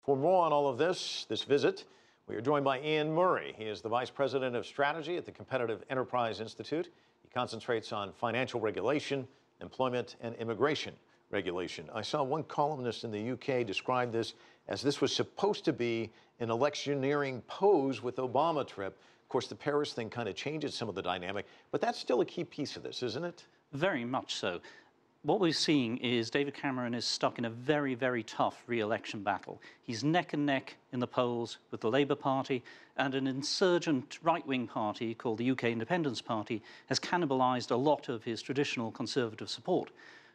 For more on all of this visit, we are joined by Iain Murray. He is the Vice President of Strategy at the Competitive Enterprise Institute. He concentrates on financial regulation, employment, and immigration regulation. I saw one columnist in the UK describe this as this was supposed to be an electioneering pose with Obama trip. Of course, the Paris thing kind of changes some of the dynamic, but that's still a key piece of this, isn't it? Very much so. What we're seeing is David Cameron is stuck in a very, very tough re-election battle. He's neck and neck in the polls with the Labour Party, and an insurgent right-wing party called the UK Independence Party has cannibalised a lot of his traditional Conservative support.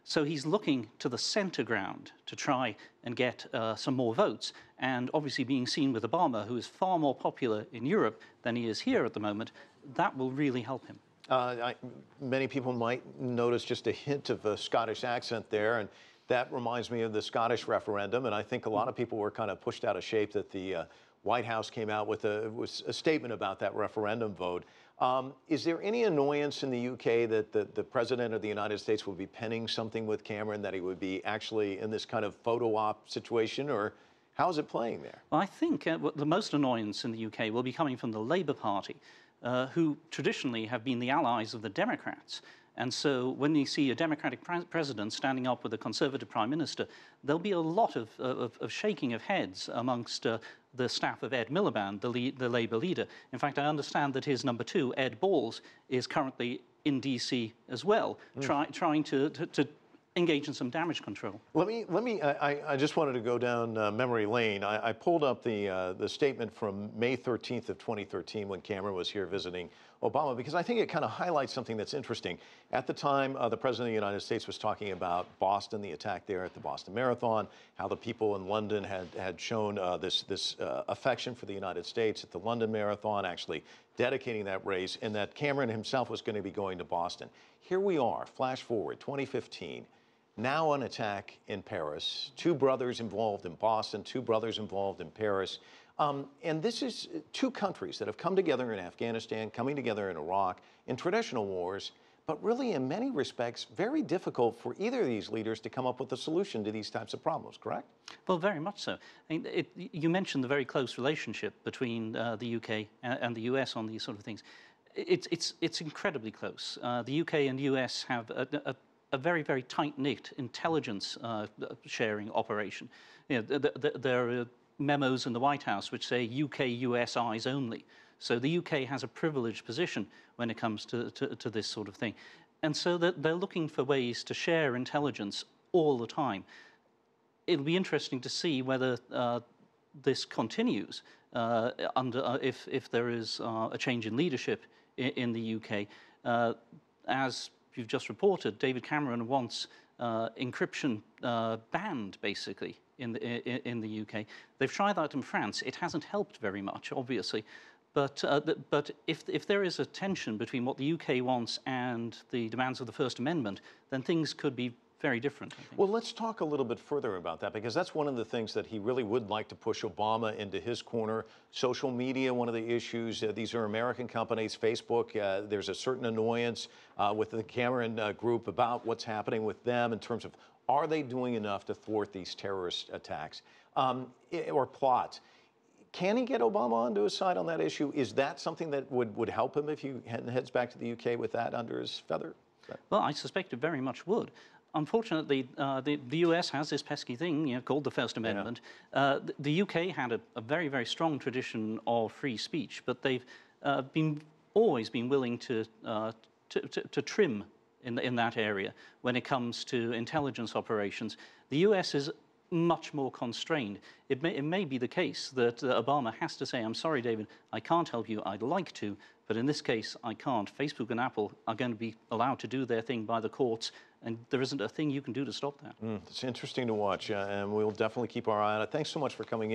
So he's looking to the centre ground to try and get some more votes, and obviously being seen with Obama, who is far more popular in Europe than he is here at the moment, that will really help him. Many people might notice just a hint of a Scottish accent there, and that reminds me of the Scottish referendum, and I think a lot of people were kind of pushed out of shape that the White House came out with a statement about that referendum vote. Is there any annoyance in the UK that the President of the United States would be penning something with Cameron, that he would be actually in this kind of photo op situation, or how is it playing there? Well, I think the most annoyance in the UK will be coming from the Labour Party, who traditionally have been the allies of the Democrats. And so when you see a Democratic president standing up with a Conservative Prime Minister, there'll be a lot of shaking of heads amongst the staff of Ed Miliband, the Labour leader. In fact, I understand that his number two, Ed Balls, is currently in DC as well, trying to engage in some damage control. I just wanted to go down memory lane. I pulled up the statement from May 13th of 2013 when Cameron was here visiting Obama, because I think it kind of highlights something that's interesting. At the time, the President of the United States was talking about Boston, the attack there at the Boston Marathon, how the people in London had shown this affection for the United States at the London Marathon, actually dedicating that race, and that Cameron himself was going to be going to Boston. Here we are, flash forward, 2015. Now an attack in Paris, two brothers involved in Boston, two brothers involved in Paris. And this is two countries that have come together in Afghanistan, coming together in Iraq, in traditional wars, but really in many respects very difficult for either of these leaders to come up with a solution to these types of problems, correct? Well, very much so. I mean, you mentioned the very close relationship between the UK and the US on these sort of things. It's incredibly close. The UK and US have a very, very tight-knit intelligence sharing operation. You know, there are memos in the White House which say UK-US eyes only. So the UK has a privileged position when it comes to this sort of thing. And so they're looking for ways to share intelligence all the time. It'll be interesting to see whether this continues if there is a change in leadership in the UK. As you've just reported, David Cameron wants encryption banned, basically, in the UK. They've tried that in France. It hasn't helped very much, obviously. But if there is a tension between what the UK wants and the demands of the First Amendment, then things could be very different, I think. Well, let's talk a little bit further about that, because that's one of the things that he really would like to push Obama into his corner. Social media, one of the issues. These are American companies. Facebook, there's a certain annoyance with the Cameron group about what's happening with them in terms of, are they doing enough to thwart these terrorist attacks or plots? Can he get Obama onto his side on that issue? Is that something that would help him if he heads back to the UK with that under his feather? Well, I suspect it very much would. Unfortunately, the US has this pesky thing, called the First Amendment. Yeah. The UK had a very, very strong tradition of free speech, but they've always been willing to trim in that area when it comes to intelligence operations. The US is much more constrained. It may be the case that Obama has to say, I'm sorry, David, I can't help you. I'd like to, but in this case, I can't. Facebook and Apple are going to be allowed to do their thing by the courts, and there isn't a thing you can do to stop that. It's interesting to watch, and we'll definitely keep our eye on it. Thanks so much for coming in.